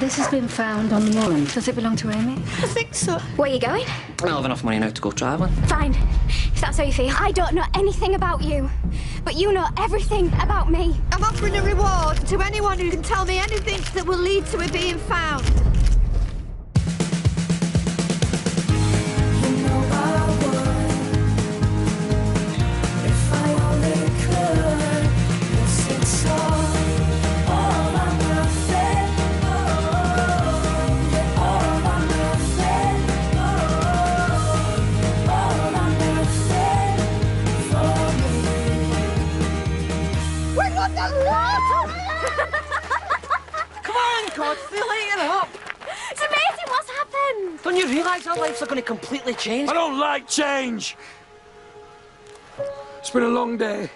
This has been found on the moorland. Does it belong to Amy? I think so. Where are you going? I don't have enough money now to go travelling. Fine, if that's how you feel. I don't know anything about you, but you know everything about me. I'm offering a reward to anyone who can tell me anything that will lead to it being found. Come on, God, fill it up. It's amazing what's happened. Don't you realise our lives are going to completely change? I don't like change. It's been a long day.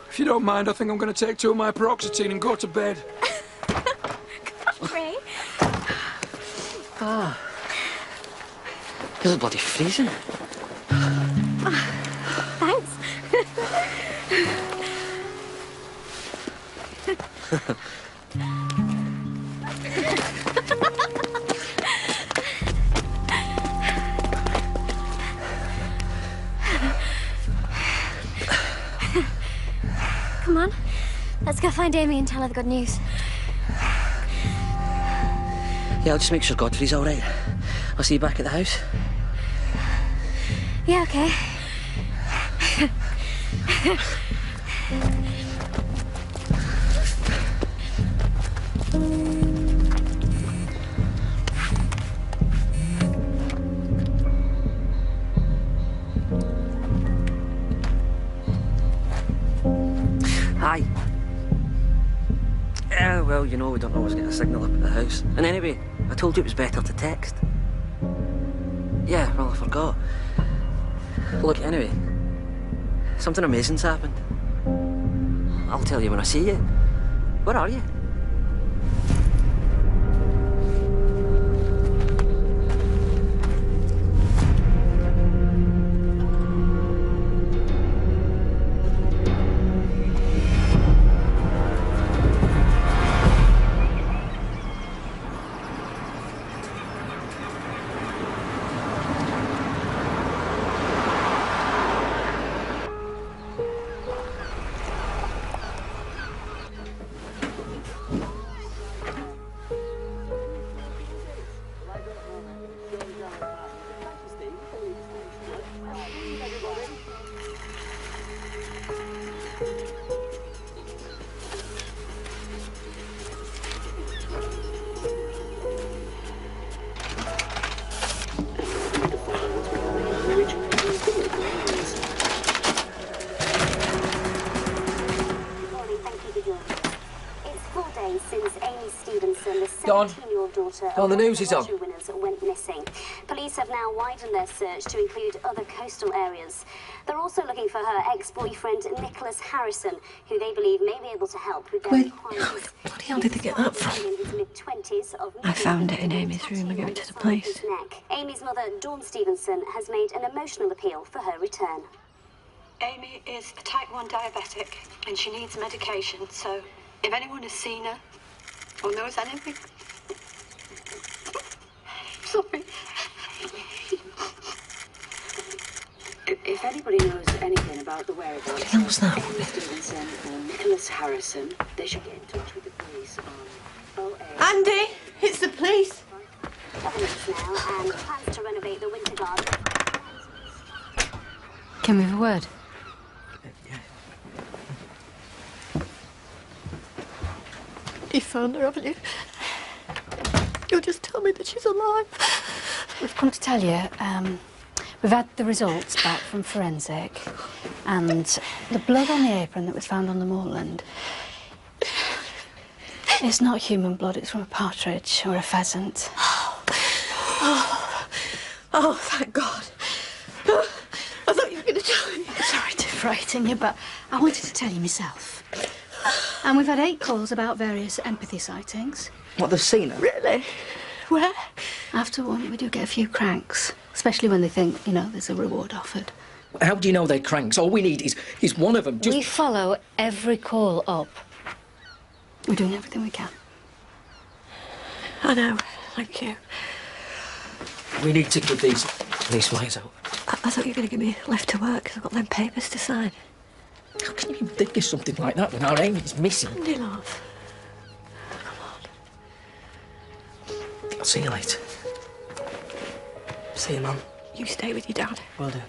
If you don't mind, I think I'm going to take 2 of my paroxetine and go to bed. Ray. Oh. This is bloody freezing. Thanks. Come on, let's go find Amy and tell her the good news. Yeah, I'll just make sure Godfrey's all right. I'll see you back at the house. Yeah, okay. Hi. Well, you know, we don't always get a signal up at the house. And anyway, I told you it was better to text. Yeah, well, I forgot. Look, anyway, something amazing's happened. I'll tell you when I see you. Where are you? Don, the news is on. Went missing. Police have now widened their search to include other coastal areas. They're also looking for her ex-boyfriend, Nicholas Harrison, who they believe may be able to help with their inquiries. Bloody hell did they get that from? I found it in Amy's room and gave it to the police. Amy's mother, Dawn Stevenson, has made an emotional appeal for her return. Amy is a type 1 diabetic and she needs medication, so if anyone has seen her or knows anything... Sorry. If anybody knows anything about the whereabouts What the hell was that? Amy Stevenson or Nicholas Harrison, they should get in touch with the police on 08... Andy, it's the police. Evidence now and plans to renovate the winter garden. Can we have a word? You found her, haven't you? You'll just tell me that she's alive. We've come to tell you, we've had the results back from forensic, and the blood on the apron that was found on the moorland, it's not human blood, it's from a partridge or a pheasant. Oh, thank God. I thought you were going to tell me. Sorry to frighten you, but I wanted to tell you myself. And we've had 8 calls about various empathy sightings. What, they've seen her? Really? Where? After one, we do get a few cranks, especially when they think, you know, there's a reward offered. How do you know they're cranks? All we need is one of them. Just... We follow every call up. We're doing everything we can. I know. Thank you. We need to give these police lights out. I thought you were going to give me a lift to work because I've got them papers to sign. How can you even think of something like that when our Amy's missing? Andy, love. Come on. I'll see you later. See you, Mum. You stay with your dad. Will do.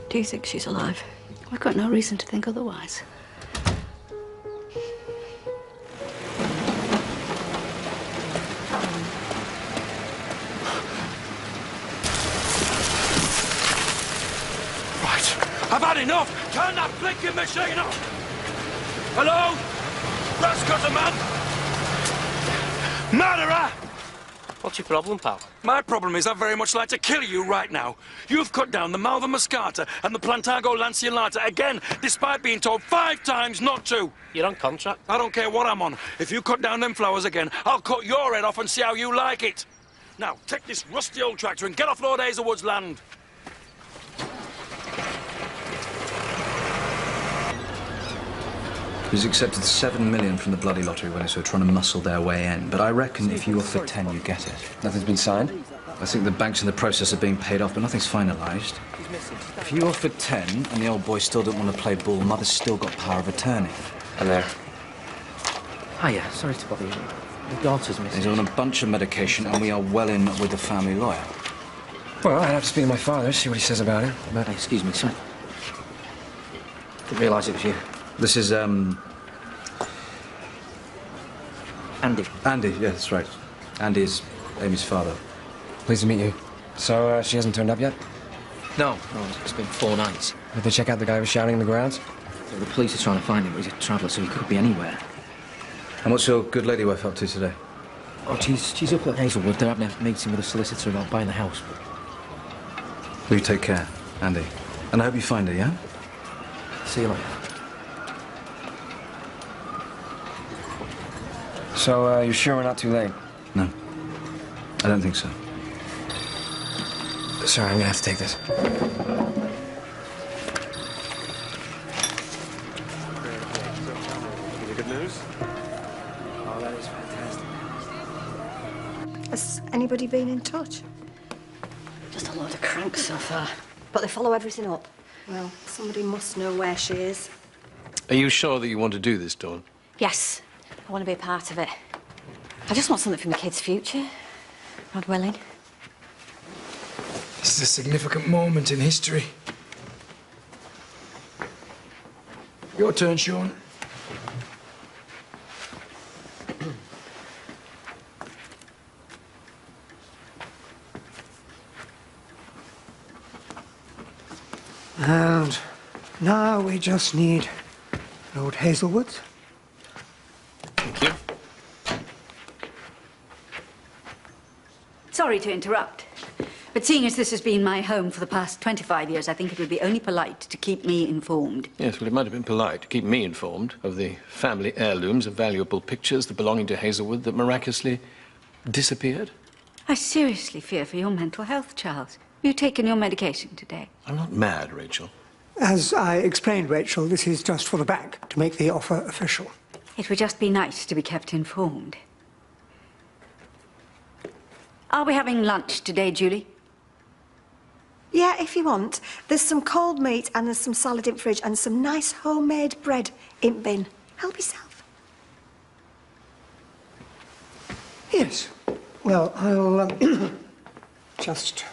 Do you think she's alive? We've got no reason to think otherwise. I've had enough! Turn that blinking machine off! Hello? Rascal's a man! Murderer! What's your problem, pal? My problem is I'd very much like to kill you right now. You've cut down the Malva muscata and the Plantago lanceolata again, despite being told 5 times not to. You're on contract. I don't care what I'm on. If you cut down them flowers again, I'll cut your head off and see how you like it. Now, take this rusty old tractor and get off Lord Hazelwood's land. He's accepted 7 million from the bloody lottery winners who are trying to muscle their way in, but I reckon if you offer 10, you get it. Nothing's been signed? I think the bank's in the process of being paid off, but nothing's finalised. If you offered 10 and the old boy still didn't want to play ball, Mother's still got power of attorney. And there. Hiya, sorry to bother you. The daughter's missing. He's on a bunch of medication, and we are well in with the family lawyer. Well, I'd have to speak to my father, see what he says about it. But... Hey, excuse me, son. Didn't realise it was you. This is, Andy. Andy, yeah, that's right. Andy is Amy's father. Pleased to meet you. So, she hasn't turned up yet? No, it's been 4 nights. Did they check out the guy who was shouting in the grounds? So the police are trying to find him, but he's a traveller, so he could be anywhere. And what's your good lady wife up to today? Oh, she's up at Hazelwood. They're having a meeting with a solicitor about buying the house. Will you take care, Andy? And I hope you find her, yeah? See you later. So, you're sure we're not too late? No. I don't think so. Sorry, I'm gonna have to take this. Any good news? Oh, that is fantastic. Has anybody been in touch? Just a load of cranks so far. But they follow everything up. Well, somebody must know where she is. Are you sure that you want to do this, Dawn? Yes, I want to be a part of it. I just want something for my kids' future. God willing. This is a significant moment in history. Your turn, Sean. And now we just need Lord Hazelwood's. Thank you. Sorry to interrupt, but seeing as this has been my home for the past 25 years, I think it would be only polite to keep me informed. Yes, well, it might have been polite to keep me informed of the family heirlooms of valuable pictures that belonging to Hazelwood that miraculously disappeared. I seriously fear for your mental health, Charles. Have you taken your medication today? I'm not mad, Rachel. As I explained, Rachel, this is just for the bank to make the offer official. It would just be nice to be kept informed. Are we having lunch today, Julie? Yeah, if you want. There's some cold meat and there's some salad in fridge and some nice homemade bread in bin. Help yourself. Yes. Well, I'll just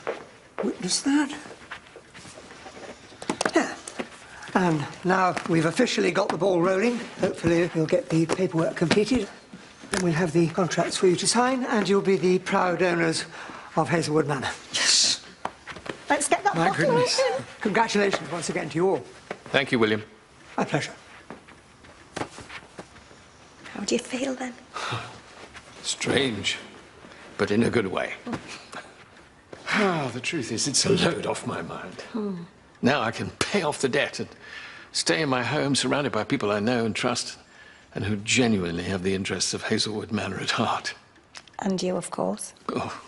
witness that. Yeah. And now we've officially got the ball rolling. Hopefully we'll get the paperwork completed. Then we'll have the contracts for you to sign and you'll be the proud owners of Hazelwood Manor. Yes. Let's get that My bottle goodness. open. Congratulations once again to you all. Thank you, William. My pleasure. How do you feel then? Strange, but in a good way. The truth is, it's a load off my mind. Now I can pay off the debt and stay in my home surrounded by people I know and trust and who genuinely have the interests of Hazelwood Manor at heart. And you, of course. Oh,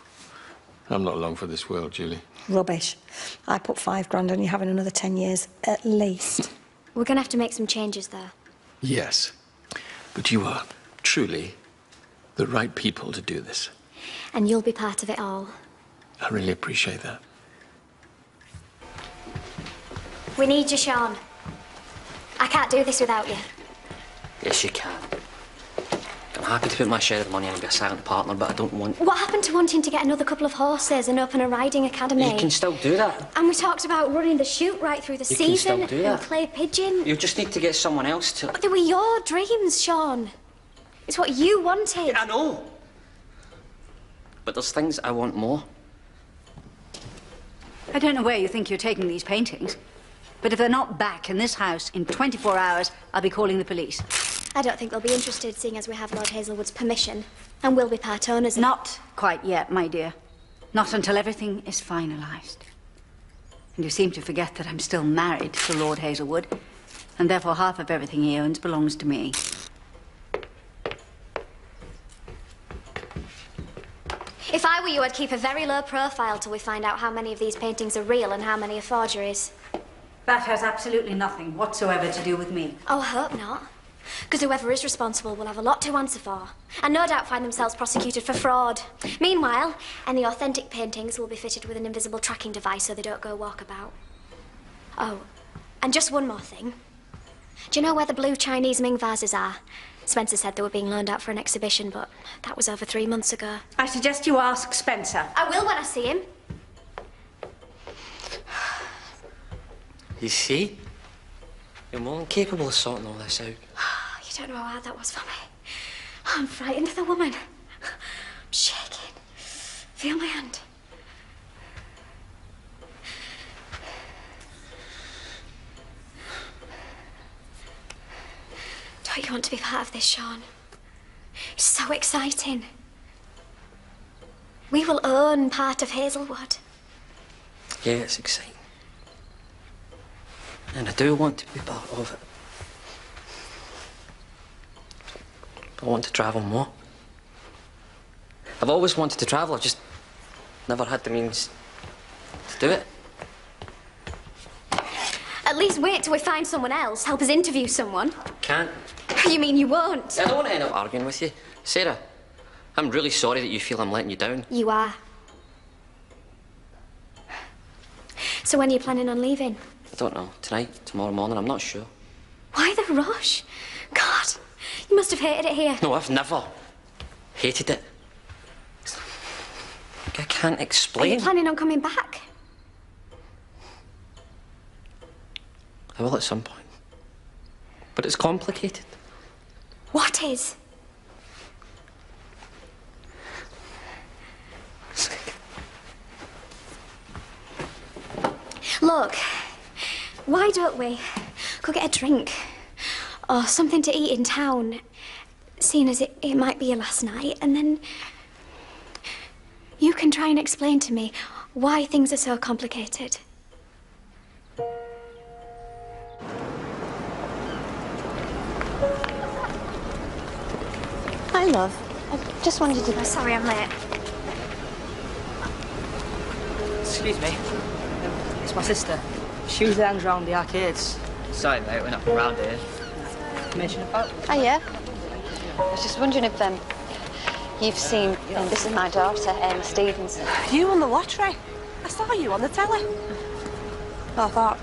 I'm not long for this world, Julie. Rubbish. I put 5 grand on you having another 10 years, at least. We're going to have to make some changes there. Yes, but you are truly the right people to do this. And you'll be part of it all. I really appreciate that. We need you, Sean. I can't do this without you. Yes, you can. I'm happy to put my share of the money in and be a silent partner, but I don't want... What happened to wanting to get another couple of horses and open a riding academy? You can still do that. And we talked about running the shoot right through the season. You can still do that. And play pigeon. You just need to get someone else to... But they were your dreams, Sean. It's what you wanted. Yeah, I know. But there's things I want more. I don't know where you think you're taking these paintings, but if they're not back in this house in 24 hours, I'll be calling the police. I don't think they'll be interested, seeing as we have Lord Hazelwood's permission, and we'll be part owners. Not quite yet, my dear. Not until everything is finalised. And you seem to forget that I'm still married to Lord Hazelwood, and therefore half of everything he owns belongs to me. If I were you, I'd keep a very low profile till we find out how many of these paintings are real and how many are forgeries. That has absolutely nothing whatsoever to do with me. Oh, I hope not. Because whoever is responsible will have a lot to answer for, and no doubt find themselves prosecuted for fraud. Meanwhile, any authentic paintings will be fitted with an invisible tracking device so they don't go walkabout. Oh, and just one more thing. Do you know where the blue Chinese Ming vases are? Spencer said they were being loaned out for an exhibition, but that was over 3 months ago. I suggest you ask Spencer. I will when I see him. You see? You're more than capable of sorting all this out. You don't know how hard that was for me. I'm frightened of the woman. I'm shaking. Feel my hand. Don't you want to be part of this, Sean? It's so exciting. We will own part of Hazelwood. Yeah, it's exciting. And I do want to be part of it. I want to travel more. I've always wanted to travel, I've just never had the means to do it. At least wait till we find someone else. Help us interview someone. Can't. You mean you won't? I don't want to end up arguing with you. Sarah, I'm really sorry that you feel I'm letting you down. You are. So when are you planning on leaving? I don't know. Tonight, tomorrow morning, I'm not sure. Why the rush? God, you must have hated it here. No, I've never hated it. I can't Are explain. you planning on coming back? I will at some point. But it's complicated. What is? Look, why don't we go get a drink or something to eat in town, seeing as it might be your last night, and then you can try and explain to me why things are so complicated. Hi, love. I just wanted to... Oh, sorry, I'm late. Excuse me. It's my sister. She usually hangs around the arcades. Sorry, mate, we're not around here. Information about? Oh, yeah? I was just wondering if, you've seen... this is my daughter, Emma Stevenson. You won the lottery. I saw you on the telly. Well, I thought,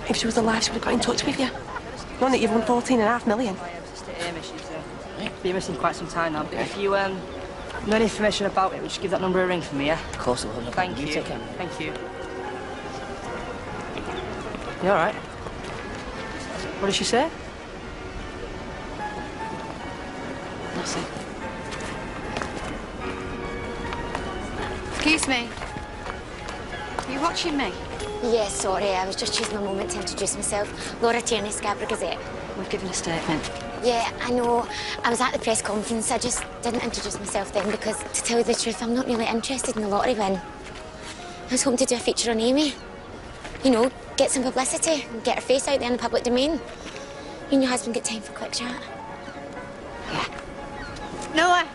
if she was alive, she would have got in touch with you. One that you've won 14.5 million. She's been missing quite some time now, but if you know any information about it, would you give that number a ring for me, yeah? Of course I will. No Thank problem. you. Take care. Thank you. You all right? What did she say? Nothing. Excuse me. Are you watching me? Yes, sorry, I was just choosing a moment to introduce myself. Laura Tierney, Scarborough Gazette. We've given a statement. Yeah, I know. I was at the press conference. I just didn't introduce myself then because, to tell you the truth, I'm not really interested in the lottery win. I was hoping to do a feature on Amy. You know, get some publicity and get her face out there in the public domain. You and your husband get time for a quick chat. Yeah. Noah!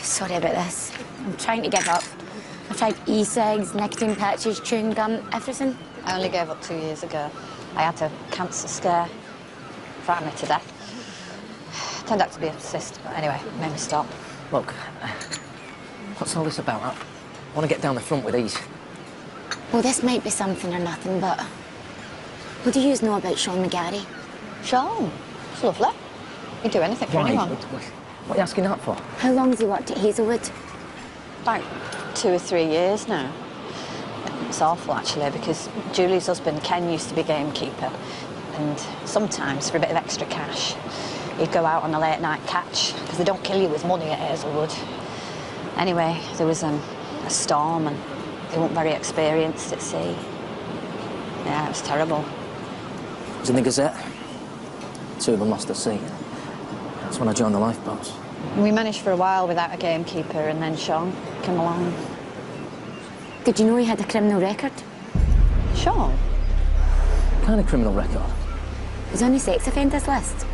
Sorry about this. I'm trying to give up. I've tried e-cigs, nicotine patches, chewing gum, everything. I only gave up 2 years ago. I had a cancer scare. Frightened me to death. Turned out to be a cyst, but anyway, made me stop. Look, what's all this about? I want to get down the front with these. Well, this might be something or nothing, but what do you know about Sean McGarry? Sean? It's lovely. He'd do anything for anyone. What are you asking that for? How long has he worked at Hazelwood? About 2 or 3 years now. It's awful, actually, because Julie's husband, Ken, used to be gamekeeper. And sometimes, for a bit of extra cash, he'd go out on a late-night catch, because they don't kill you with money at Hazelwood. Anyway, there was a storm, and they weren't very experienced at sea. Yeah, it was terrible. It was in the Gazette. 2 of them lost at sea. That's when I joined the lifeboats. We managed for a while without a gamekeeper, and then Sean came along. Did you know he had a criminal record? Sean? What kind of criminal record? He was on the sex offenders list.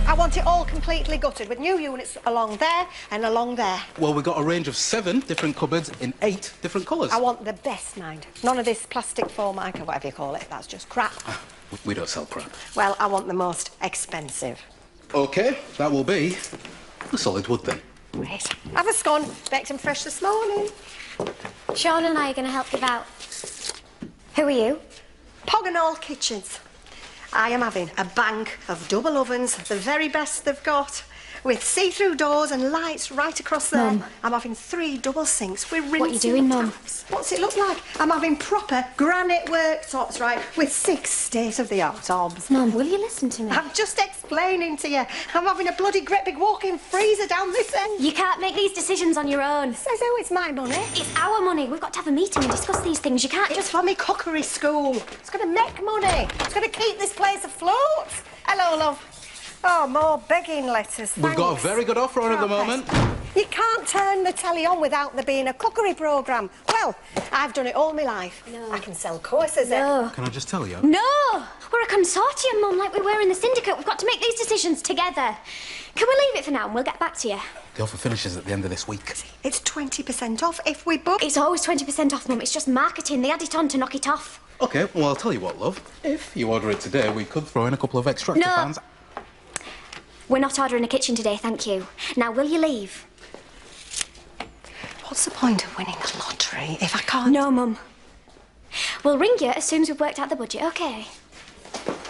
I want it all completely gutted, with new units along there and along there. Well, we've got a range of 7 different cupboards in 8 different colours. I want the best, mind. None of this plastic formica, whatever you call it. That's just crap. We don't sell crap. Well, I want the most expensive. OK, that will be the solid wood, then. Great. Have a scone. Baked them fresh this morning. Sean and I are going to help give out. Who are you? Pogonall Kitchens. I am having a bank of double ovens, the very best they've got, with see-through doors and lights right across there. Mum. I'm having 3 double sinks with rinsing What are you doing, Mum? taps. What's it look like? I'm having proper granite worktops, right, with 6 state-of-the-art hobs. Mum, will you listen to me? I'm just explaining to you. I'm having a bloody great big walk-in freezer down this end. You can't make these decisions on your own. Says who? It's my money. It's our money. We've got to have a meeting and discuss these things. You can't It's for me cookery school. It's going to make money. It's going to keep this place afloat. Hello, love. Oh, more begging letters. We've got a very good offer on at the moment. You can't turn the telly on without there being a cookery programme. Well, I've done it all my life. No. I can sell courses. No. Can I just tell you? No! We're a consortium, Mum, like we were in the Syndicate. We've got to make these decisions together. Can we leave it for now and we'll get back to you? The offer finishes at the end of this week. It's 20% off if we book. It's always 20% off, Mum. It's just marketing. They add it on to knock it off. OK, well, I'll tell you what, love. If you order it today, we could throw in a couple of extractor No. fans. We're not ordering a kitchen today, thank you. Now, will you leave? What's the point of winning the lottery if I can't? No, Mum. We'll ring you as soon as we've worked out the budget, OK?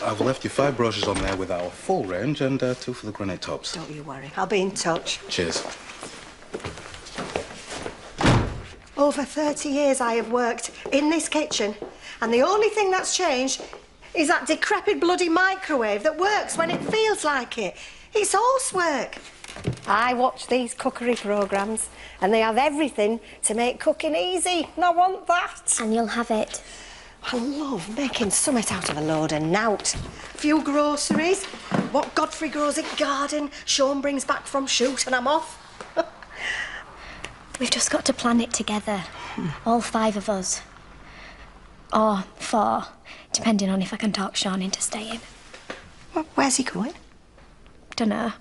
I've left you 5 brochures on there with our full range and 2 for the granite tops. Don't you worry. I'll be in touch. Cheers. Over 30 years I have worked in this kitchen, and the only thing that's changed is that decrepit bloody microwave that works when it feels like it. It's horsework. I watch these cookery programmes, and they have everything to make cooking easy, and I want that. And you'll have it. I love making summit out of a load of nout. A few groceries, what Godfrey grows in garden, Sean brings back from shoot, and I'm off. We've just got to plan it together. All 5 of us. Or 4, depending on if I can talk Sean into staying. Where's he going? Dunno.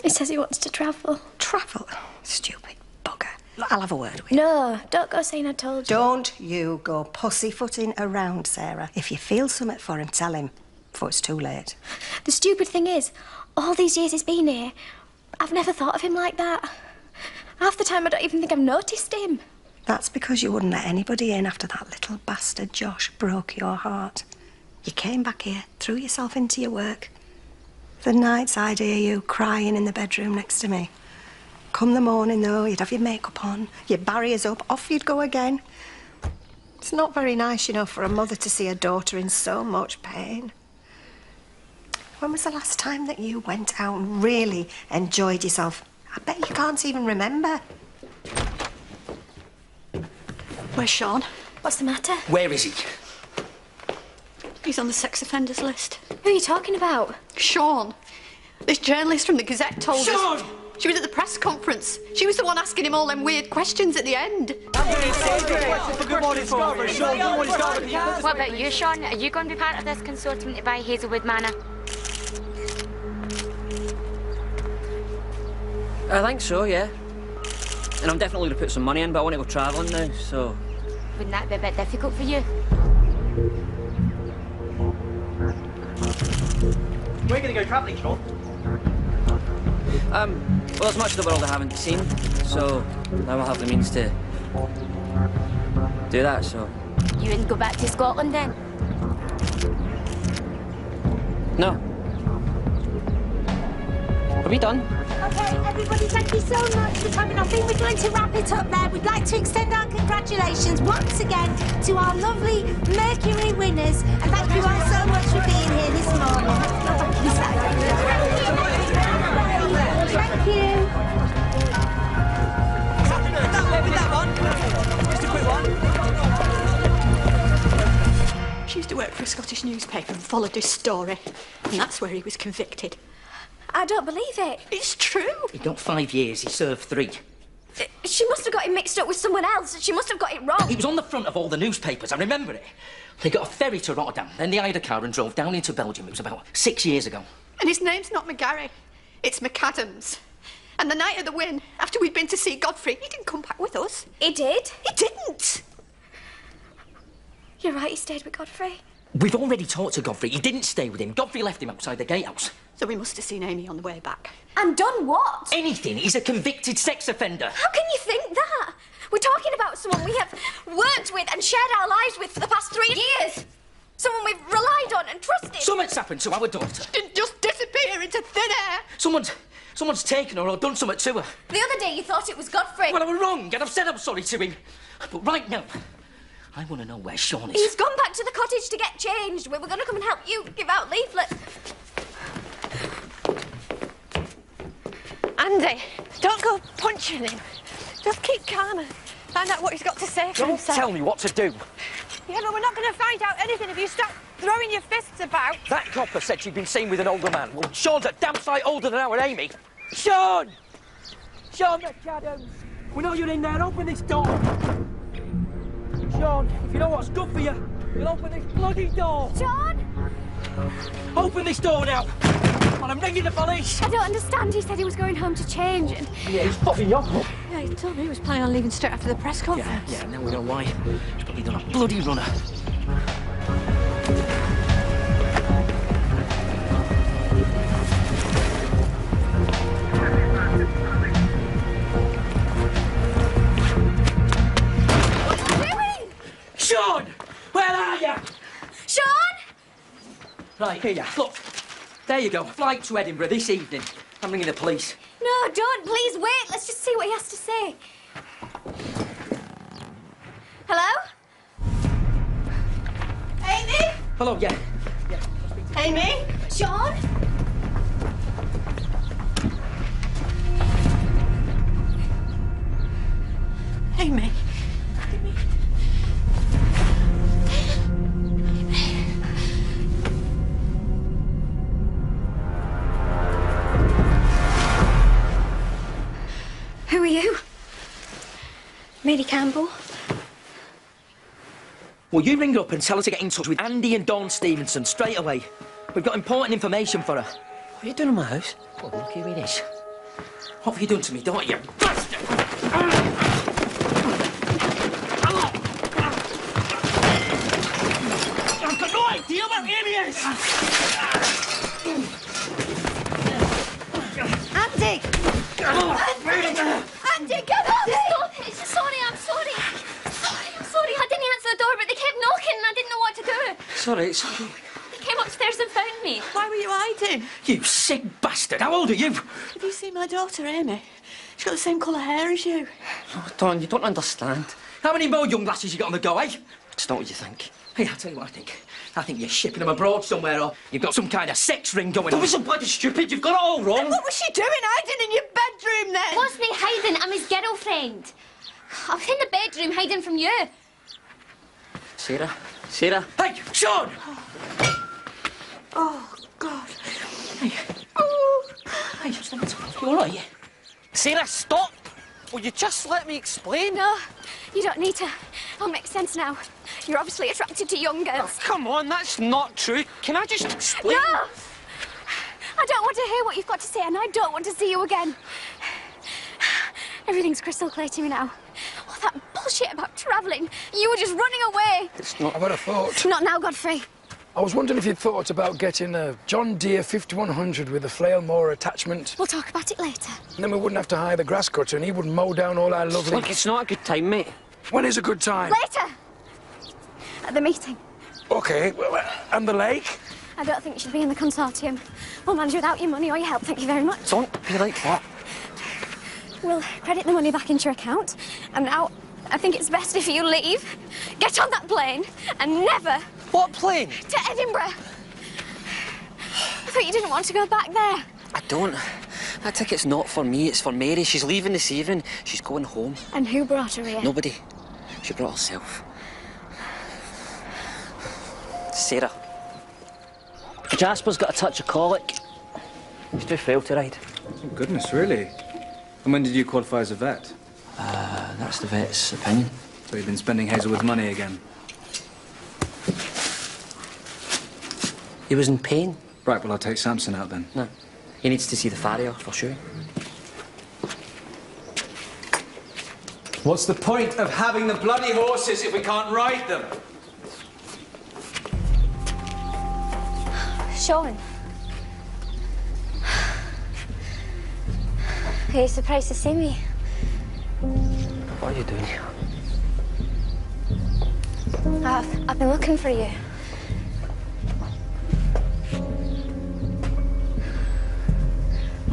He says he wants to travel. Travel? Stupid bugger. I'll have a word with you. No, don't go saying I told you. Don't you go pussyfooting around, Sarah. If you feel something for him, tell him, before it's too late. The stupid thing is, all these years he's been here, I've never thought of him like that. Half the time I don't even think I've noticed him. That's because you wouldn't let anybody in after that little bastard Josh broke your heart. You came back here, threw yourself into your work. The nights I'd hear you crying in the bedroom next to me. Come the morning, though, you'd have your makeup on, your barriers up, off you'd go again. It's not very nice, you know, for a mother to see her daughter in so much pain. When was the last time that you went out and really enjoyed yourself? I bet you can't even remember. Where's Sean? What's the matter? Where is he? He's on the sex offenders list. Who are you talking about? Sean. This journalist from the Gazette told Sean! us. She was at the press conference. She was the one asking him all them weird questions at the end. What about you, Sean? Are you going to be part of this consortium to buy Hazelwood Manor? I think so, yeah. And I'm definitely going to put some money in, but I want to go travelling now, so... Wouldn't that be a bit difficult for you? Where are you going to go travelling, Sean? Well, there's much of the world I haven't seen, so now I'll have the means to do that, so... You wouldn't go back to Scotland then? No. Are we done? OK, everybody, thank you so much for coming. I think we're going to wrap it up there. We'd like to extend our congratulations once again to our lovely Mercury winners. And thank you all so much for being here this morning. Thank you. With that one. Just a quick one. She used to work for a Scottish newspaper and followed this story. And that's where he was convicted. I don't believe it. It's true. He got 5 years, he served 3. She must have got him mixed up with someone else. She must have got it wrong. He was on the front of all the newspapers, I remember it. They got a ferry to Rotterdam, then they hired a car and drove down into Belgium. It was about 6 years ago. And his name's not McGarry, it's McAdams. And the night of the win, after we'd been to see Godfrey, he didn't come back with us. He did? He didn't. You're right, he stayed with Godfrey. We've already talked to Godfrey. He didn't stay with him. Godfrey left him outside the gatehouse. So we must have seen Amy on the way back. And done what? Anything. He's a convicted sex offender. How can you think that? We're talking about someone we have worked with and shared our lives with for the past 3 years. Someone we've relied on and trusted. Something's happened to our daughter. She didn't just disappear into thin air. Someone's taken her or done something to her. The other day you thought it was Godfrey. Well, I was wrong, and I've said I'm sorry to him. But right now, I want to know where Sean is. He's gone back to the cottage to get changed. We were going to come and help you give out leaflets. Andy, don't go punching him. Just keep calm and find out what he's got to say for Don't himself. tell me what to do. Yeah, but we're not going to find out anything if you stop throwing your fists about. That copper said she'd been seen with an older man. Well, Sean's a damn sight older than our Amy. Sean! Sean McAdams! We know you're in there. Open this door. Sean, if you know what's good for you, you'll open this bloody door. Sean! Open this door now. And I'm ringing the police. I don't understand. He said he was going home to change and... Yeah, he's fucking you up. Yeah, he told me he was planning on leaving straight after the press conference. Yeah, now we know why. He's probably done a bloody runner. Sean! Where are you? Sean! Right, here you are. Look, there you go. Flight to Edinburgh this evening. I'm ringing the police. No, don't. Please wait. Let's just see what he has to say. Hello? Amy? Hello, yeah. Amy? Sean? Amy. Who are you? Mary Campbell. Well, you ring her up and tell her to get in touch with Andy and Dawn Stevenson straight away. We've got important information for her. What are you doing in my house? Oh, look, here it is. What have you done to me, don't you, bastard? I've got no idea where Amy is! Andy! Andy, get up! Stop it! Sorry, I'm sorry. I'm sorry. I didn't answer the door, but they kept knocking and I didn't know what to do. Sorry, it's okay. They came upstairs and found me. Why were you hiding? You sick bastard! How old are you? Have you seen my daughter, Amy? She's got the same colour hair as you. Oh, Dawn, you don't understand. How many more young lasses you got on the go, eh? It's not what you think. Hey, I'll tell you what I think. I think you're shipping them abroad somewhere, or you've got some kind of sex ring going on. Don't be so bloody stupid. You've got it all wrong. What was she doing hiding in your bedroom then? What's me hiding? I'm his girlfriend. I was in the bedroom hiding from you. Sarah? Sarah? Hey, Sean! Oh, God. Hey. Oh. Hey, you all right? Sarah, stop! Will you just let me explain? No, you don't need to. It'll make sense now. You're obviously attracted to young girls. Oh, come on, that's not true. Can I just explain? No! I don't want to hear what you've got to say, and I don't want to see you again. Everything's crystal clear to me now. Oh, that bullshit bullshit about travelling. You were just running away. It's not what I thought. Not now, Godfrey. I was wondering if you'd thought about getting a John Deere 5100 with a flail mower attachment. We'll talk about it later. And then we wouldn't have to hire the grass cutter and he would mow down all our lovely... Look, it's not a good time, mate. When is a good time? Later! At the meeting. OK, well, and the lake? I don't think you should be in the consortium. We'll manage without your money or your help, thank you very much. Don't be like that. We'll credit the money back into your account. And now, I think it's best if you leave. Get on that plane and never... What plane? To Edinburgh. I thought you didn't want to go back there. I don't. That ticket's not for me, it's for Mary. She's leaving this evening. She's going home. And who brought her here? Nobody. She brought herself. Sarah. Jasper's got a touch of colic. He's too frail to ride. Oh, goodness, really? And when did you qualify as a vet? That's the vet's opinion. So you've been spending Hazelwood's money again? He was in pain. Right, well, I'll take Samson out then. No. He needs to see the farrier, for sure. What's the point of having the bloody horses if we can't ride them? Sean. Are you surprised to see me? What are you doing here? I've been looking for you.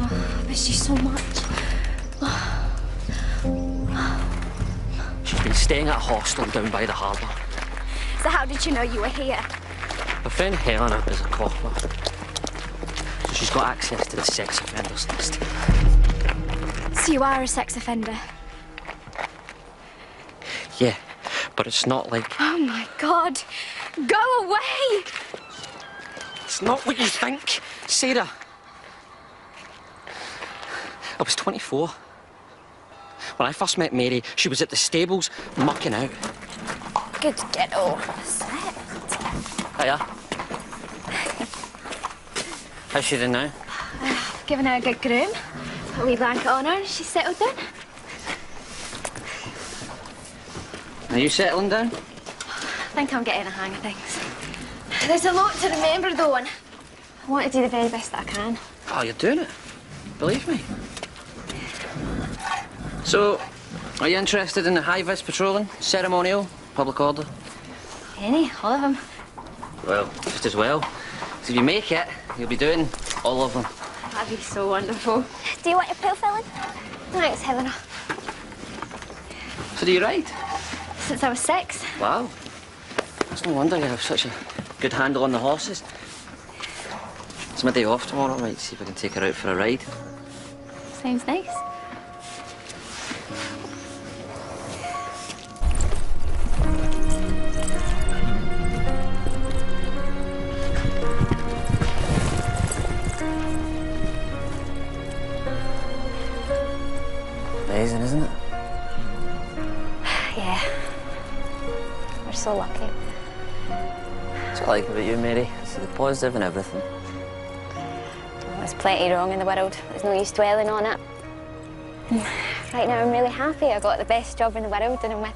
Oh, I miss you so much. She's been staying at a hostel down by the harbour. So how did you know you were here? My friend Helena is a cobbler. So she's got access to the sex offenders list. So you are a sex offender? Yeah, but it's not like... Oh, my God. Go away! It's not what you think, Sarah. I was 24. When I first met Mary, she was at the stables, mucking out. Good to get over the set. Hiya. How's she doing now? Given her a good groom, a wee blanket on her, and she's settled down. Are you settling down? I think I'm getting a hang of things. There's a lot to remember, though, and I want to do the very best that I can. Oh, you're doing it. Believe me. So, are you interested in the high-vis patrolling, ceremonial, public order? Any, all of them. Well, just as well. So if you make it, you'll be doing all of them. That'd be so wonderful. Do you want your pool filling? Thanks, Helena. So do you ride? Since I was 6. Wow. It's no wonder you have such a good handle on the horses. It's my day off tomorrow. I might see if I can take her out for a ride. Sounds nice. Amazing, isn't it? Yeah. We're so lucky. That's what I like about you, Mary. See the positive in everything. There's plenty wrong in the world. There's no use dwelling on it. Right now I'm really happy. I got the best job in the world and I'm with...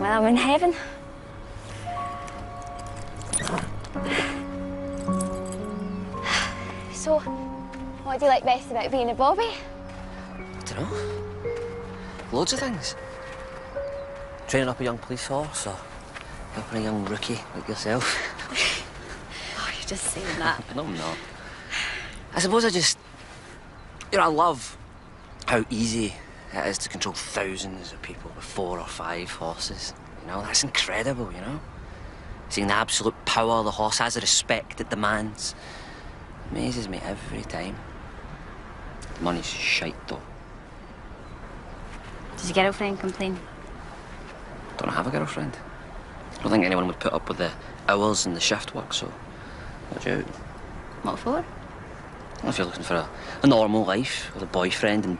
Well, I'm in heaven. So, what do you like best about being a bobby? I don't know. Loads of things. Training up a young police horse or helping a young rookie like yourself. Oh, you're just saying that. No, I'm not. I suppose I just... You know, I love how easy it is to control thousands of people with 4 or 5 horses. You know, that's incredible, you know? Seeing the absolute power the horse has, the respect it demands. Amazes me every time. The money's shite, though. Does your girlfriend complain? Don't have a girlfriend. I don't think anyone would put up with the hours and the shift work, so watch out. What for? Well, if you're looking for a normal life with a boyfriend and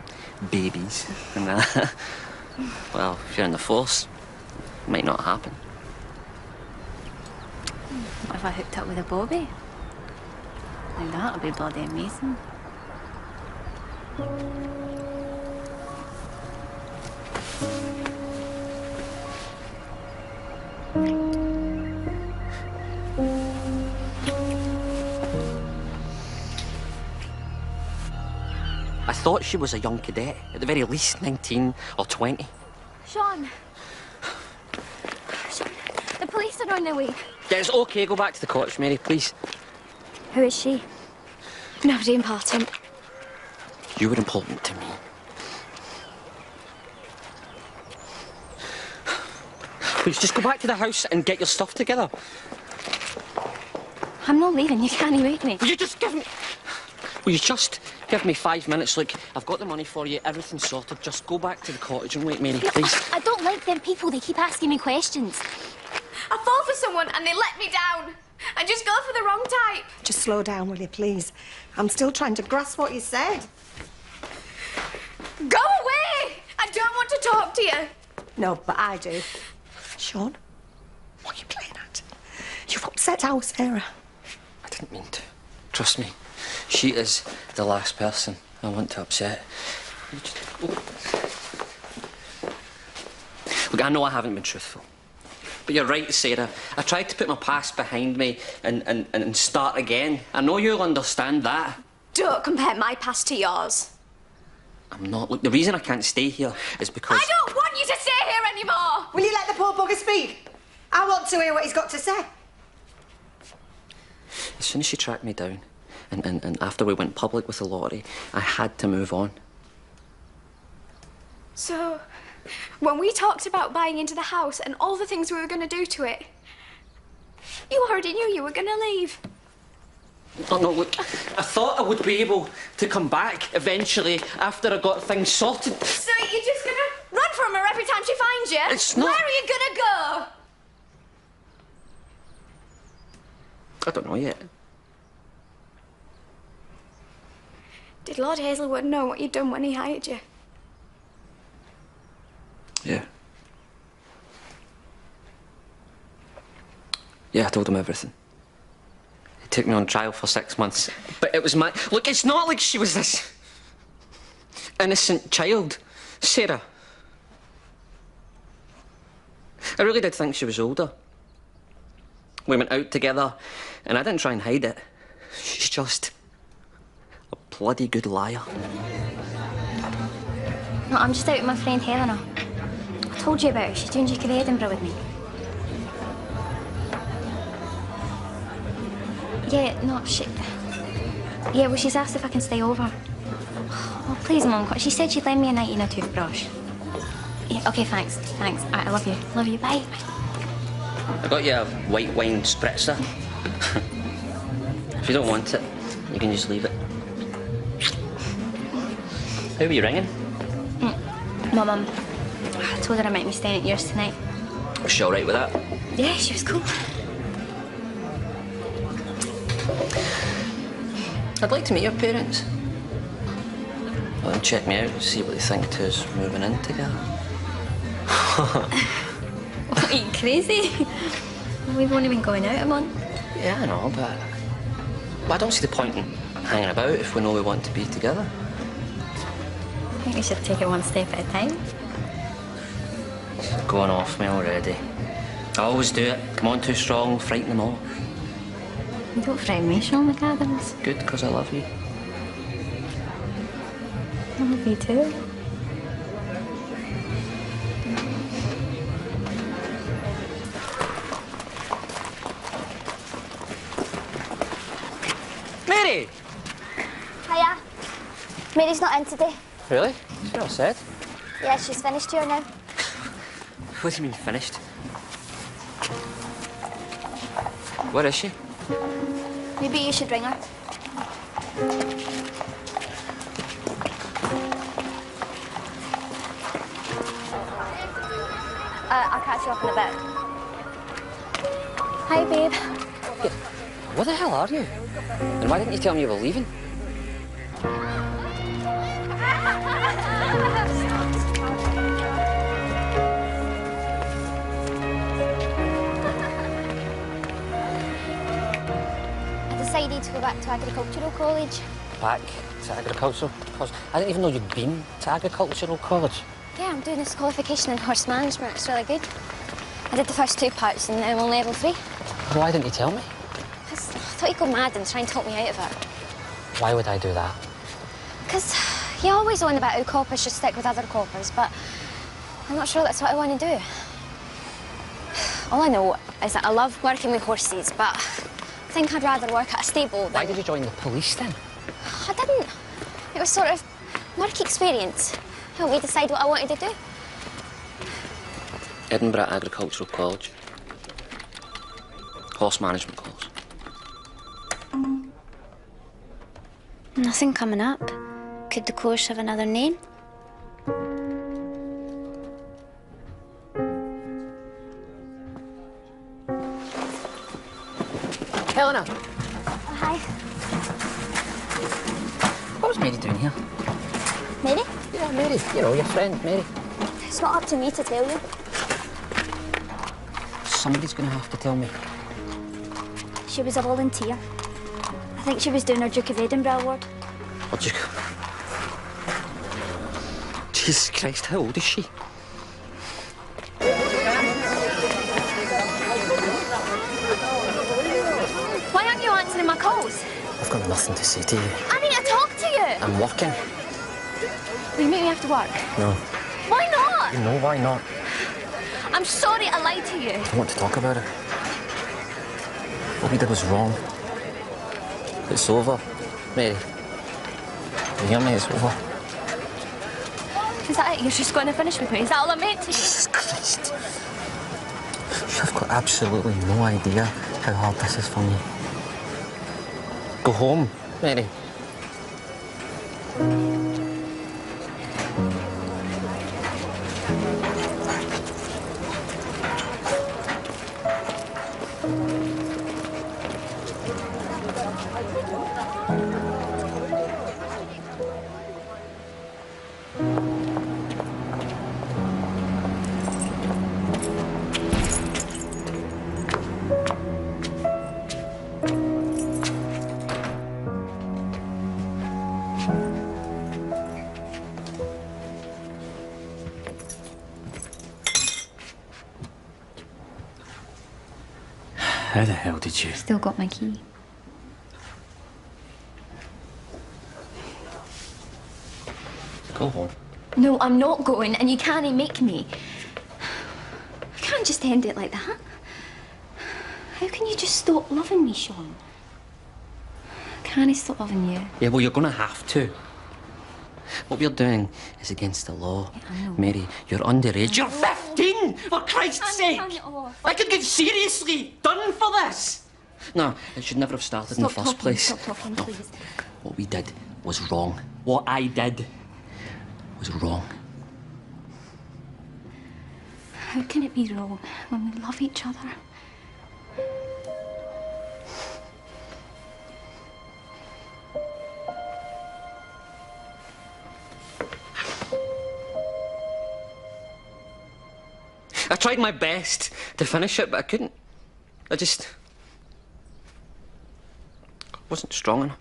babies and that, well, if you're in the force, it might not happen. What if I hooked up with a bobby? Now that would be bloody amazing. I thought she was a young cadet, at the very least 19 or 20. Sean. Sean, the police are on their way. Yeah, it's okay, go back to the cottage, Mary, please. Who is she? Nobody important. You were important to me. Please, just go back to the house and get your stuff together. I'm not leaving, you can't make me. Will you just give me... Will you just give me 5 minutes? Look, I've got the money for you, everything's sorted. Just go back to the cottage and wait, Mary, please. I don't like them people, they keep asking me questions. I fall for someone and they let me down. I just go for the wrong type. Just slow down, will you, please? I'm still trying to grasp what you said. Go away! I don't want to talk to you. No, but I do. Sean, what are you playing at? You've upset our Sarah. I didn't mean to. Trust me. She is the last person I want to upset. Look, I know I haven't been truthful. But you're right, Sarah. I tried to put my past behind me and start again. I know you'll understand that. Don't compare my past to yours. I'm not. Look, the reason I can't stay here is because... I don't want you to stay here anymore! Will you let the poor bugger speak? I want to hear what he's got to say. As soon as she tracked me down, and after we went public with the lottery, I had to move on. So, when we talked about buying into the house and all the things we were going to do to it, you already knew you were going to leave. Oh, no, look, I thought I would be able to come back eventually after I got things sorted. So you're just going to run from her every time she finds you? It's not... Where are you going to go? I don't know yet. Did Lord Hazelwood know what you'd done when he hired you? Yeah. Yeah, I told him everything. He took me on trial for 6 months. But it was my... Look, it's not like she was this... innocent child, Sarah. I really did think she was older. We went out together, and I didn't try and hide it. She's just... a bloody good liar. No, I'm just out with my friend Helena. I told you about her. She's doing Duke of Edinburgh with me. Yeah, no, yeah, well, she's asked if I can stay over. Oh, please, Mum. She said she'd lend me a night in a toothbrush. Yeah, OK, thanks. Thanks. All right, I love you. Love you. Bye. I got you a white wine spritzer. If you don't want it, you can just leave it. Who were you ringing? My mum. I told her I might be staying at yours tonight. Was she all right with that? Yeah, she was cool. I'd like to meet your parents. Well, and check me out and see what they think to us moving in together. What, are you crazy? We've only been going out a month. Yeah, I know, but I don't see the point in hanging about if we know we want to be together. I think we should take it one step at a time. It's going off me already. I always do it. Come on too strong, frighten them all. You don't frighten me, Sean McAdams. Good, because I love you. I love you too. Mary! Hiya. Mary's not in today. Really? That's what I said. Yeah, she's finished here now. What do you mean, finished? Where is she? Maybe you should ring her. I'll catch you up in a bit. Hi, babe. Hey, what the hell are you? And why didn't you tell me you were leaving? I decided to go back to agricultural college. Back to agricultural college? I didn't even know you'd been to agricultural college. Yeah, I'm doing this qualification in horse management. It's really good. I did the first 2 parts and now I'm on level 3. Why didn't you tell me? I thought you'd go mad and try and talk me out of it. Why would I do that? Because you always on about how coppers should stick with other coppers, but I'm not sure that's what I want to do. All I know is that I love working with horses, but I think I'd rather work at a stable than... Why did you join the police then? I didn't. It was sort of work experience. Helped me decide what I wanted to do. Edinburgh Agricultural College. Horse management course. Nothing coming up. Could the course have another name? Helena! Oh, hi. What was Mary doing here? Mary? Yeah, Mary. You know, your friend, Mary. It's not up to me to tell you. Somebody's going to have to tell me. She was a volunteer. I think she was doing her Duke of Edinburgh award. Oh, Duke. Jesus Christ, how old is she? Why aren't you answering my calls? I've got nothing to say to you. I need to talk to you. I'm working. Will you meet me after work? No. Why not? You know why not? I'm sorry I lied to you. I don't want to talk about it. What we did was wrong. It's over, Mary. You hear me? It's over. Is that it? You're just going to finish with me? Is that all I meant to you? Jesus Christ. You've got absolutely no idea how hard this is for me. Go home, Mary. How the hell did you? Still got my key. Go home. No, I'm not going, and you can't make me. I can't just end it like that. How can you just stop loving me, Sean? Can I stop loving you? Yeah, well, you're going to have to. What we're doing is against the law. Yeah, I know. Mary, you're underage. You're 15, for Christ's sake! Turn it off. I could get seriously done for this. No, it should never have started in the first place. Stop talking, No. please. What we did was wrong. What I did was wrong. How can it be wrong when we love each other? I tried my best to finish it, but I couldn't. I just wasn't strong enough.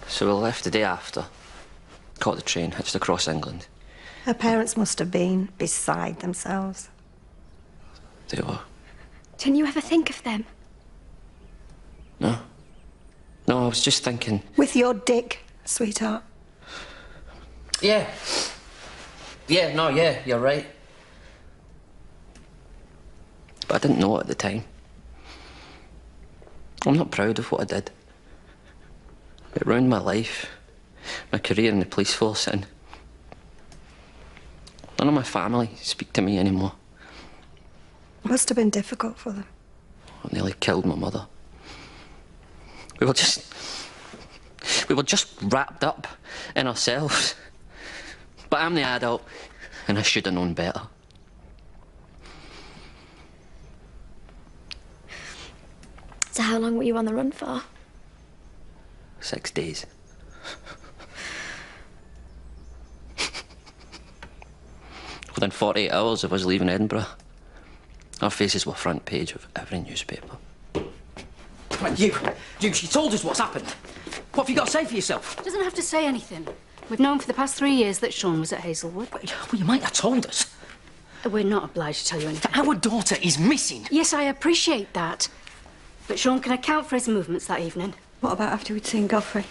So we left the day after, caught the train, hitched across England. Her parents must have been beside themselves. They were. Didn't you ever think of them? No. No, I was just thinking... With your dick, sweetheart. Yeah. Yeah, no, yeah, you're right. But I didn't know it at the time. I'm not proud of what I did. It ruined my life, my career in the police force, and none of my family speak to me anymore. Must have been difficult for them. I nearly killed my mother. We were just wrapped up in ourselves. But I'm the adult, and I should have known better. So how long were you on the run for? 6 days. I Within 48 hours of us leaving Edinburgh, our faces were front page of every newspaper. Come on, you, she told us what's happened. What have you got to say for yourself? She doesn't have to say anything. We've known for the past 3 years that Sean was at Hazelwood. Well, you might have told us. We're not obliged to tell you anything. Our daughter is missing. Yes, I appreciate that. But Sean can account for his movements that evening. What about after we'd seen Godfrey?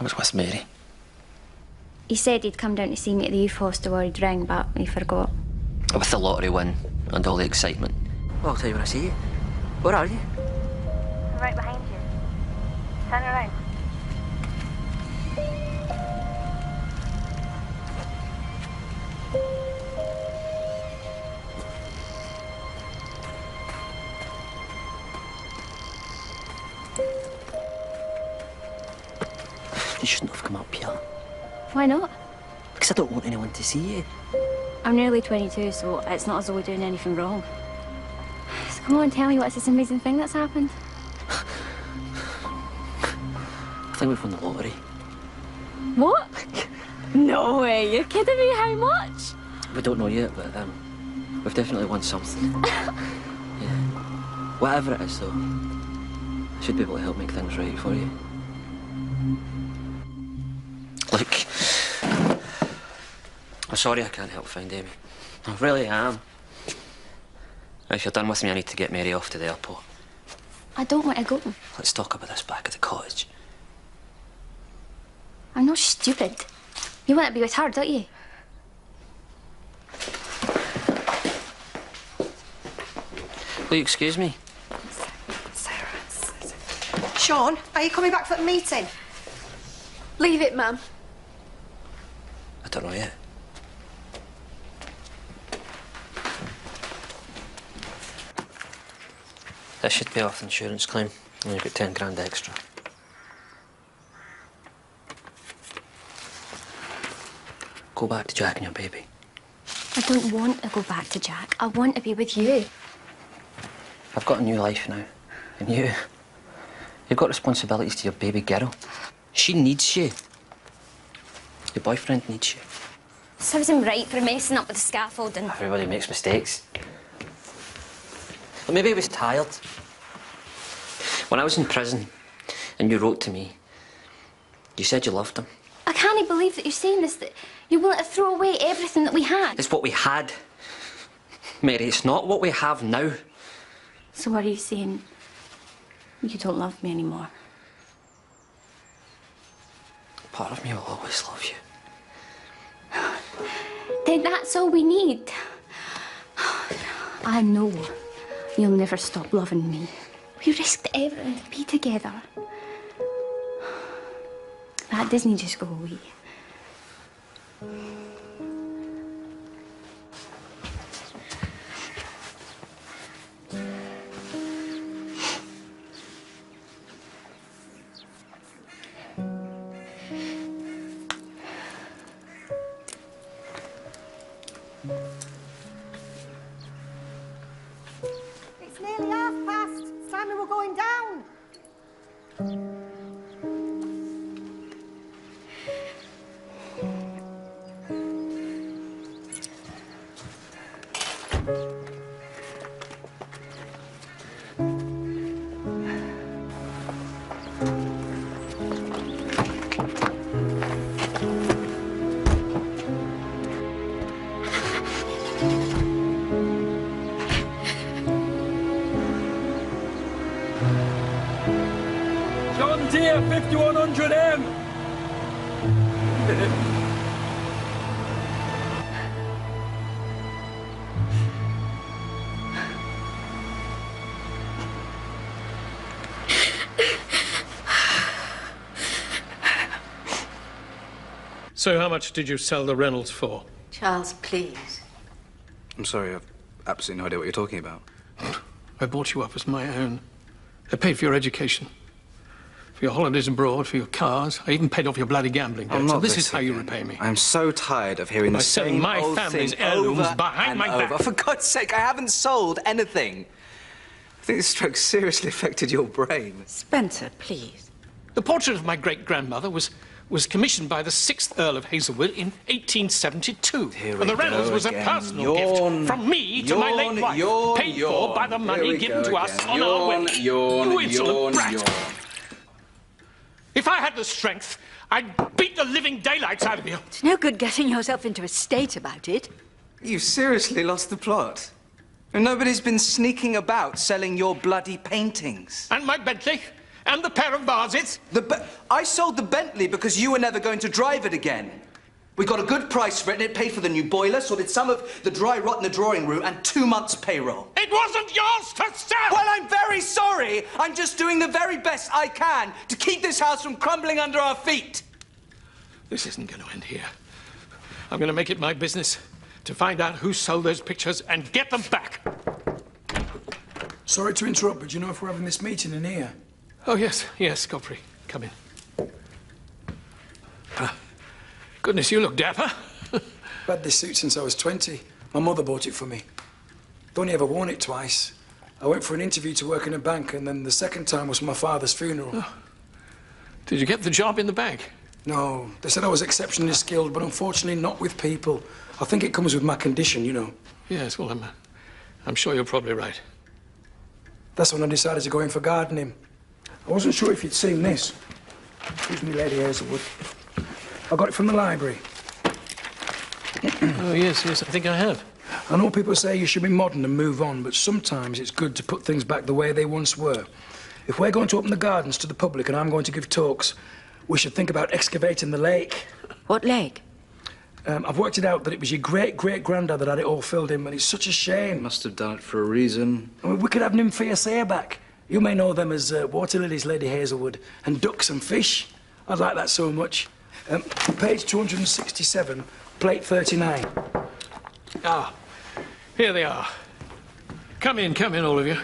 I was with Mary. He said he'd come down to see me at the youth hostel where he'd ring, but he forgot. With the lottery win and all the excitement. Well, I'll tell you when I see you. Where are you? I'm right behind you. Turn around. You shouldn't have come up here. Why not? Because I don't want anyone to see you. I'm nearly 22, so it's not as though we're doing anything wrong. So come on, tell me what's this amazing thing that's happened? I think we've won the lottery. What? No way, you're kidding me, how much? We don't know yet, but we've definitely won something. Yeah. Whatever it is, though, I should be able to help make things right for you. Look, I'm sorry I can't help find Amy. I really am. If you're done with me, I need to get Mary off to the airport. I don't want to go. Let's talk about this back at the cottage. I'm not stupid. You want to be with her, don't you? Will you excuse me? Sean, are you coming back for the meeting? Leave it, Mum. I don't know yet. This should pay off the insurance claim, and you've got 10 grand extra. Go back to Jack and your baby. I don't want to go back to Jack. I want to be with you. I've got a new life now, and you've got responsibilities to your baby girl. She needs you. Your boyfriend needs you. Serves him right for messing up with the scaffolding. Everybody makes mistakes. Well, maybe he was tired. When I was in prison and you wrote to me, you said you loved him. I can't believe that you're saying this, that you're willing to throw away everything that we had. It's what we had, Mary. It's not what we have now. So are you saying you don't love me anymore? Part of me will always love you. Then that's all we need. I know you'll never stop loving me. We risked everything to be together. That doesn't just go away. It's nearly past. It's time we were going down. John Deere 5100M. So how much did you sell the Reynolds for? Charles, please. I'm sorry, I've absolutely no idea what you're talking about. I bought you up as my own. I paid for your education, for your holidays abroad, for your cars. I even paid off your bloody gambling debts. I'm not So this this is how you again. repay me. I'm so tired of hearing By the selling same my old family's thing heirlooms over behind and my over. back. For God's sake, I haven't sold anything. I think this stroke seriously affected your brain. Spencer, please. The portrait of my great-grandmother was was commissioned by the 6th Earl of Hazelwood in 1872. Here And the we go Reynolds was again. a personal Yawn. gift from me to my late wife, paid for by the money given to us on our wedding. You insolent brat. If I had the strength, I'd beat the living daylights out of you. It's no good getting yourself into a state about it. You seriously lost the plot? And nobody's been sneaking about selling your bloody paintings. And my Bentley. And the pair of vases. I sold the Bentley because you were never going to drive it again. We got a good price for it, and it paid for the new boiler, sorted some of the dry rot in the drawing room, and 2 months' payroll. It wasn't yours to sell! Well, I'm very sorry. I'm just doing the very best I can to keep this house from crumbling under our feet. This isn't going to end here. I'm going to make it my business to find out who sold those pictures and get them back. Sorry to interrupt, but do you know if we're having this meeting in here? Oh, yes, Godfrey. Come in. Goodness, you look dapper. I've had this suit since I was 20. My mother bought it for me. I've only ever worn it twice. I went for an interview to work in a bank, and then the second time was my father's funeral. Oh. Did you get the job in the bank? No. They said I was exceptionally skilled, but unfortunately not with people. I think it comes with my condition, you know. Yes, well, I'm sure you're probably right. That's when I decided to go in for gardening. I wasn't sure if you'd seen this. Excuse me, Lady Hazelwood. I got it from the library. Oh, yes, I think I have. I know people say you should be modern and move on, but sometimes it's good to put things back the way they once were. If we're going to open the gardens to the public and I'm going to give talks, we should think about excavating the lake. What lake? I've worked it out that it was your great-great-granddad that had it all filled in, and it's such a shame. Must have done it for a reason. I mean, we could have nymphaea back. You may know them as water lilies, Lady Hazelwood, and ducks and fish. I'd like that so much. Page 267, plate 39. Ah, here they are. Come in, all of you.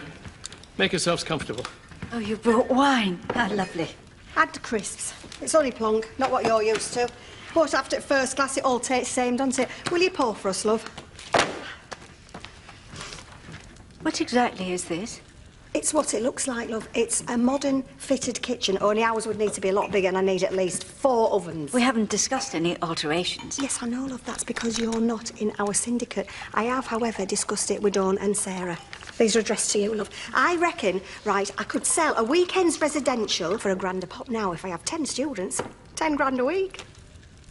Make yourselves comfortable. Oh, you brought wine. Ah, lovely. Add the crisps. It's only plonk, not what you're used to. But after first class, it all tastes the same, doesn't it? Will you pour for us, love? What exactly is this? It's what it looks like, love. It's a modern fitted kitchen, only ours would need to be a lot bigger, and I need at least 4 ovens. We haven't discussed any alterations. Yes, I know, love. That's because you're not in our syndicate. I have, however, discussed it with Dawn and Sarah. These are addressed to you, love. I reckon, right, I could sell a weekend's residential for £1 a pop now if I have 10 students. 10 grand a week.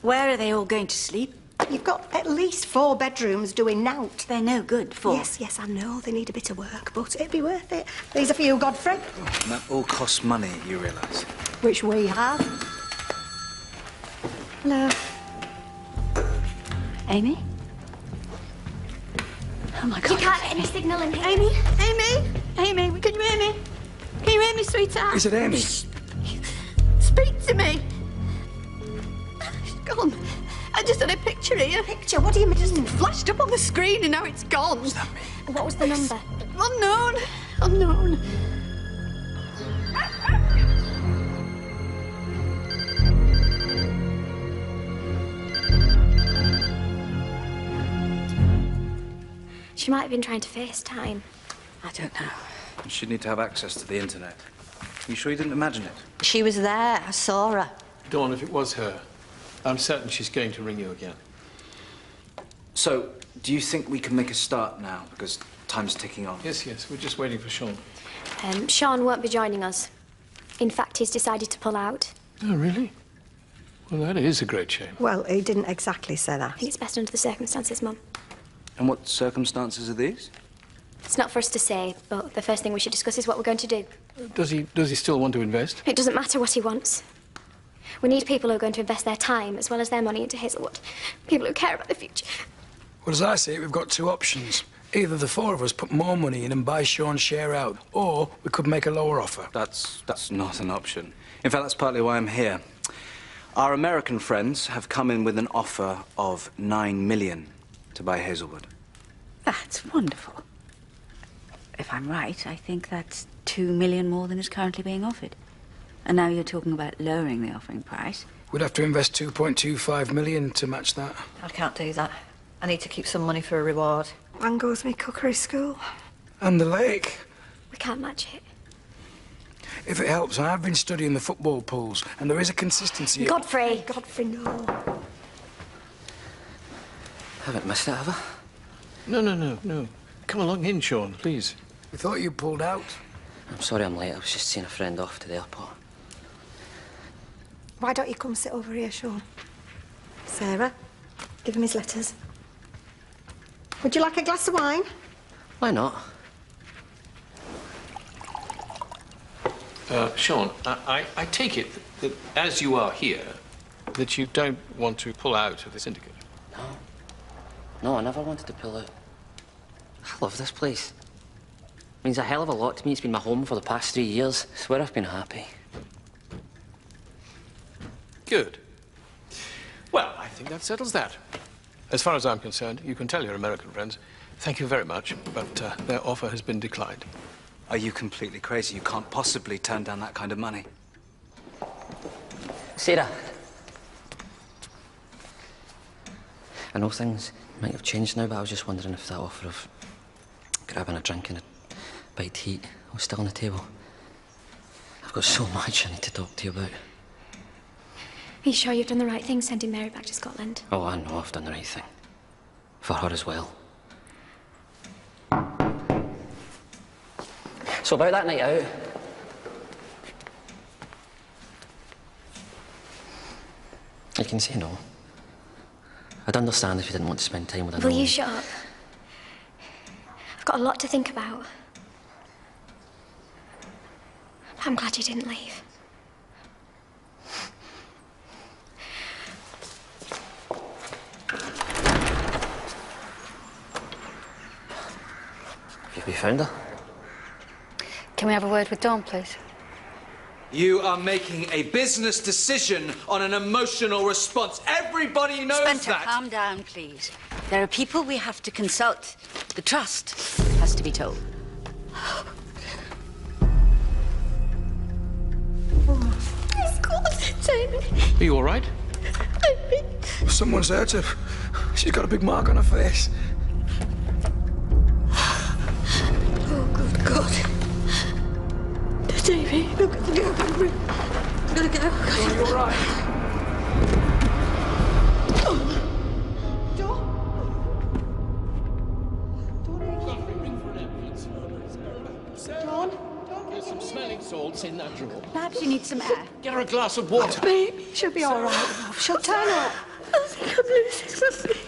Where are they all going to sleep? You've got at least 4 bedrooms doing nout. They're no good, 4. Yes, I know. They need a bit of work, but it'd be worth it. These are for you, Godfrey. Oh, and that all costs money, you realise. Which we have. Hello. Amy? Oh, my God. You can't get any signal in here. Amy, can you hear me? Can you hear me, sweetheart? Is it Amy? Speak to me. She's gone. I just had a picture here. Picture? What do you mean? It just flashed up on the screen and now it's gone. What's that mean? What was the number? Unknown. She might have been trying to FaceTime. I don't know. She'd need to have access to the internet. You sure you didn't imagine it? She was there. I saw her. Dawn, if it was her, I'm certain she's going to ring you again. So, do you think we can make a start now? Because time's ticking on. Yes, we're just waiting for Sean. Sean won't be joining us. In fact, he's decided to pull out. Oh, really? Well, that is a great shame. Well, he didn't exactly say that. I think it's best under the circumstances, Mum. And what circumstances are these? It's not for us to say, but the first thing we should discuss is what we're going to do. Does he still want to invest? It doesn't matter what he wants. We need people who are going to invest their time as well as their money into Hazelwood. People who care about the future. Well, as I see it, we've got 2 options. Either the 4 of us put more money in and buy Sean's share out, or we could make a lower offer. That's not an option. In fact, that's partly why I'm here. Our American friends have come in with an offer of $9 million to buy Hazelwood. That's wonderful. If I'm right, I think that's $2 million more than is currently being offered. And now you're talking about lowering the offering price. We'd have to invest $2.25 million to match that. I can't do that. I need to keep some money for a reward. One goes me cookery school. And the lake. We can't match it. If it helps, I've been studying the football pools, and there is a consistency... Godfrey! Godfrey, no. Haven't missed it, have I? No. Come along in, Sean, please. We thought you pulled out. I'm sorry I'm late. I was just seeing a friend off to the airport. Why don't you come sit over here, Sean? Sarah, give him his letters. Would you like a glass of wine? Why not? Sean, I take it that as you are here, that you don't want to pull out of the Syndicate. No, I never wanted to pull out. I love this place. It means a hell of a lot to me. It's been my home for the past 3 years. It's where I've been happy. Good. Well, I think that settles that. As far as I'm concerned, you can tell your American friends, thank you very much, but their offer has been declined. Are you completely crazy? You can't possibly turn down that kind of money. Sarah. I know things might have changed now, but I was just wondering if that offer of grabbing a drink and a bite to eat was still on the table. I've got so much I need to talk to you about. Are you sure you've done the right thing sending Mary back to Scotland? Oh, I know I've done the right thing. For her as well. So about that night out... You can say no. I'd understand if you didn't want to spend time with a Will you shut up? I've got a lot to think about. I'm glad you didn't leave. Have you found her? Can we have a word with Dawn, please? You are making a business decision on an emotional response. Everybody knows Spencer, that. calm down, please. There are people we have to consult. The trust has to be told. Please, God, Jamie. Are you all right? Someone's hurt her. She's got a big mark on her face. Oh, good God. Jamie, look at the go. I'm gonna go. Are you all right? There's some smelling salts in that drawer. Perhaps you need some air. Get her a glass of water. Baby, she'll be all right, love. She'll turn up. I think I'm losing my...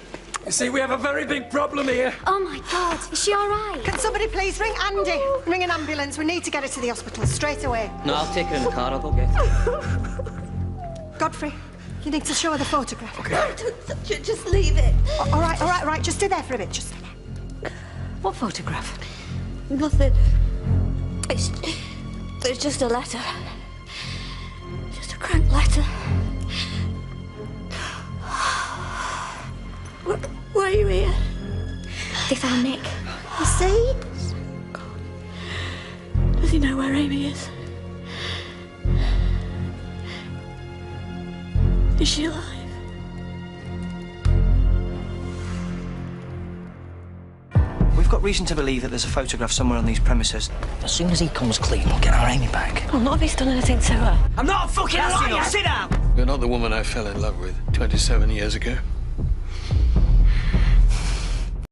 You see, we have a very big problem here. Oh, my God. Is she all right? Can somebody please ring Andy? Ring an ambulance. We need to get her to the hospital straight away. No, I'll take her in the car. I'll go get her. Godfrey, you need to show her the photograph. Okay. Don't touch it. Just leave it. All right. Just stay there for a bit. Just stay there. What photograph? Nothing. It's just a letter. Just a crank letter. Why are you here? They found Nick. You see? God. Does he know where Amy is? Is she alive? We've got reason to believe that there's a photograph somewhere on these premises. As soon as he comes clean, we'll get our Amy back. Well, not if he's done anything to her. I'm not a fucking liar! Sit down! You're not the woman I fell in love with 27 years ago.